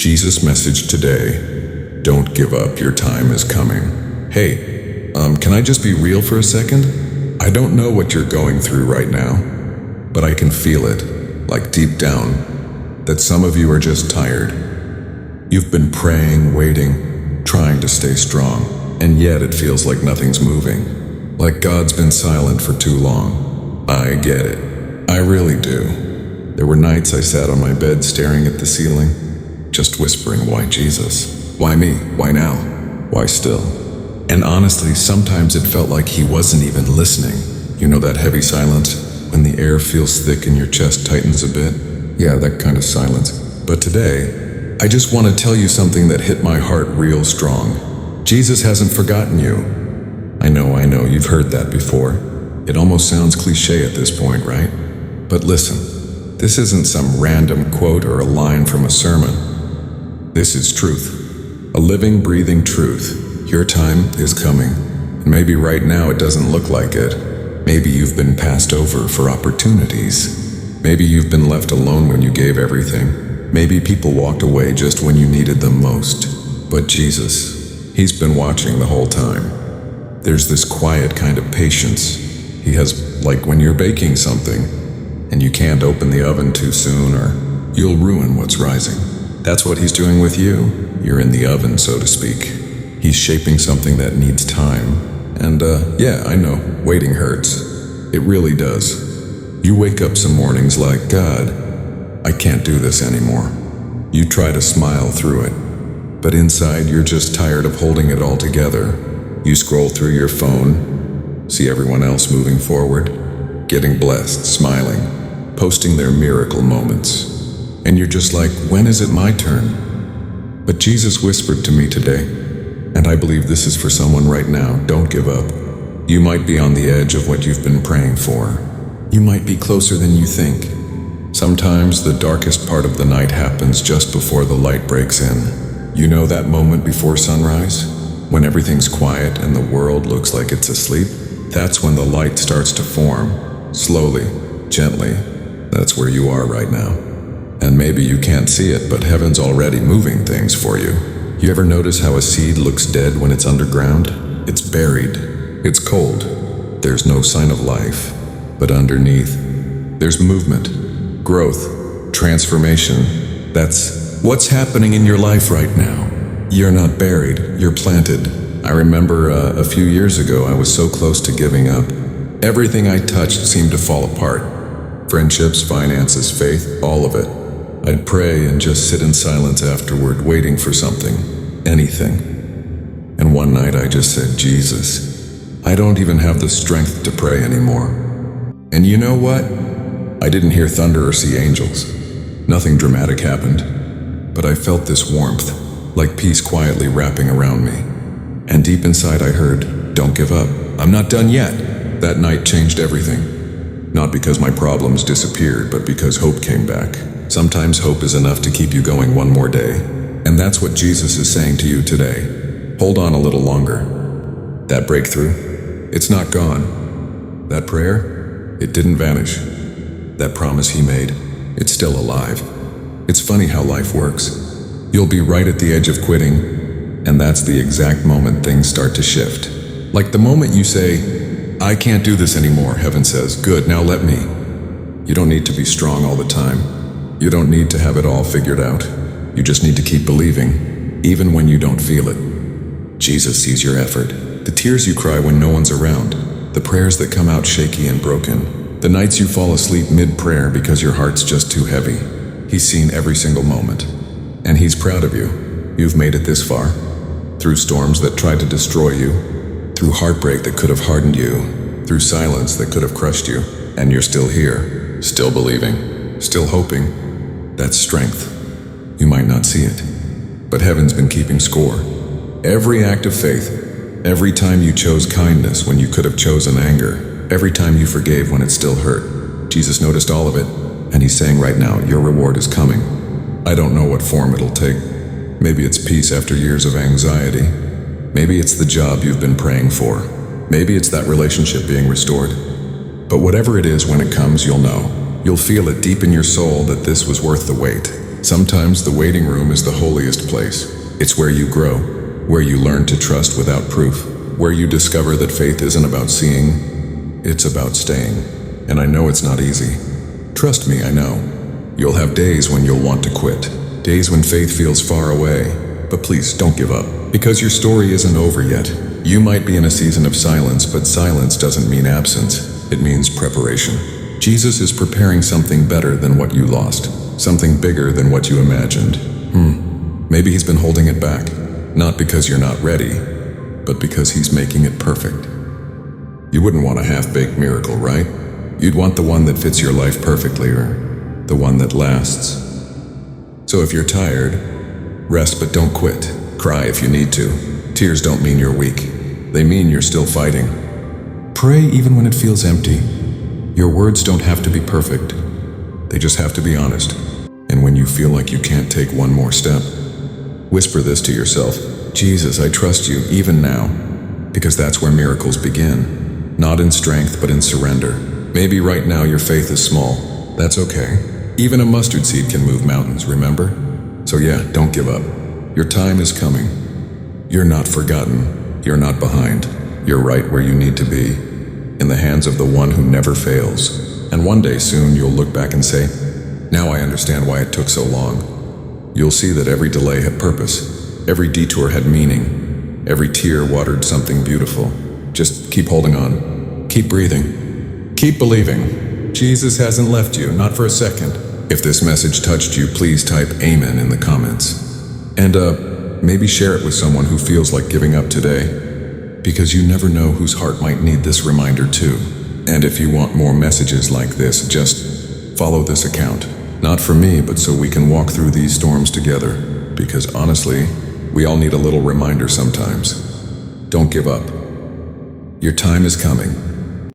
Jesus' message today: don't give up, your time is coming. Hey, can I just be real for a second? I don't know what you're going through right now, but I can feel it, like deep down, that some of you are just tired. You've been praying, waiting, trying to stay strong, and yet it feels like nothing's moving. Like God's been silent for too long. I get it. I really do. There were nights I sat on my bed staring at the ceiling, just whispering, why Jesus? Why me? Why now? Why still? And honestly, sometimes it felt like he wasn't even listening. You know that heavy silence, when the air feels thick and your chest tightens a bit? Yeah, that kind of silence. But today, I just want to tell you something that hit my heart real strong. Jesus hasn't forgotten you. I know, you've heard that before. It almost sounds cliche at this point, right? But listen, this isn't some random quote or a line from a sermon. This is truth. A living, breathing truth. Your time is coming. And maybe right now it doesn't look like it. Maybe you've been passed over for opportunities. Maybe you've been left alone when you gave everything. Maybe people walked away just when you needed them most. But Jesus, he's been watching the whole time. There's this quiet kind of patience he has, like when you're baking something and you can't open the oven too soon or you'll ruin what's rising. That's what he's doing with you. You're in the oven, so to speak. He's shaping something that needs time. And yeah, I know, waiting hurts. It really does. You wake up some mornings like, God, I can't do this anymore. You try to smile through it, but inside you're just tired of holding it all together. You scroll through your phone, see everyone else moving forward, getting blessed, smiling, posting their miracle moments. And you're just like, when is it my turn? But Jesus whispered to me today, and I believe this is for someone right now: don't give up. You might be on the edge of what you've been praying for. You might be closer than you think. Sometimes the darkest part of the night happens just before the light breaks in. You know that moment before sunrise? When everything's quiet and the world looks like it's asleep? That's when the light starts to form. Slowly, gently. That's where you are right now. And maybe you can't see it, but heaven's already moving things for you. You ever notice how a seed looks dead when it's underground? It's buried. It's cold. There's no sign of life. But underneath, there's movement, growth, transformation. That's what's happening in your life right now. You're not buried, you're planted. I remember a few years ago, I was so close to giving up. Everything I touched seemed to fall apart. Friendships, finances, faith, all of it. I'd pray and just sit in silence afterward, waiting for something, anything. And one night I just said, Jesus, I don't even have the strength to pray anymore. And you know what? I didn't hear thunder or see angels. Nothing dramatic happened. But I felt this warmth, like peace quietly wrapping around me. And deep inside I heard, don't give up. I'm not done yet. That night changed everything. Not because my problems disappeared, but because hope came back. Sometimes hope is enough to keep you going one more day. And that's what Jesus is saying to you today. Hold on a little longer. That breakthrough, it's not gone. That prayer, it didn't vanish. That promise he made, it's still alive. It's funny how life works. You'll be right at the edge of quitting, and that's the exact moment things start to shift. Like the moment you say, I can't do this anymore, heaven says, good, now let me. You don't need to be strong all the time. You don't need to have it all figured out. You just need to keep believing, even when you don't feel it. Jesus sees your effort, the tears you cry when no one's around, the prayers that come out shaky and broken, the nights you fall asleep mid-prayer because your heart's just too heavy. He's seen every single moment, and he's proud of you. You've made it this far, through storms that tried to destroy you, through heartbreak that could have hardened you, through silence that could have crushed you, and you're still here, still believing, still hoping. That's strength. You might not see it, but heaven's been keeping score. Every act of faith, every time you chose kindness when you could have chosen anger, every time you forgave when it still hurt, Jesus noticed all of it, and he's saying right now, your reward is coming. I don't know what form it'll take. Maybe it's peace after years of anxiety. Maybe it's the job you've been praying for. Maybe it's that relationship being restored. But whatever it is, when it comes, you'll know. You'll feel it deep in your soul that this was worth the wait. Sometimes the waiting room is the holiest place. It's where you grow, where you learn to trust without proof, where you discover that faith isn't about seeing, it's about staying. And I know it's not easy. Trust me, I know. You'll have days when you'll want to quit, days when faith feels far away. But please, don't give up, because your story isn't over yet. You might be in a season of silence, but silence doesn't mean absence. It means preparation. Jesus is preparing something better than what you lost, something bigger than what you imagined. Maybe he's been holding it back, not because you're not ready, but because he's making it perfect. You wouldn't want a half-baked miracle, right? You'd want the one that fits your life perfectly, or the one that lasts. So if you're tired, rest but don't quit. Cry if you need to. Tears don't mean you're weak. They mean you're still fighting. Pray even when it feels empty. Your words don't have to be perfect. They just have to be honest. And when you feel like you can't take one more step, whisper this to yourself: Jesus, I trust you even now. Because that's where miracles begin. Not in strength, but in surrender. Maybe right now your faith is small. That's okay. Even a mustard seed can move mountains, remember? So yeah, don't give up. Your time is coming. You're not forgotten. You're not behind. You're right where you need to be, in the hands of the one who never fails. And one day soon you'll look back and say, now I understand why it took so long. You'll see that every delay had purpose. Every detour had meaning. Every tear watered something beautiful. Just keep holding on. Keep breathing. Keep believing. Jesus hasn't left you, not for a second. If this message touched you, please type Amen in the comments. And maybe share it with someone who feels like giving up today, because you never know whose heart might need this reminder too. And if you want more messages like this, just follow this account. Not for me, but so we can walk through these storms together. Because honestly, we all need a little reminder sometimes. Don't give up. Your time is coming.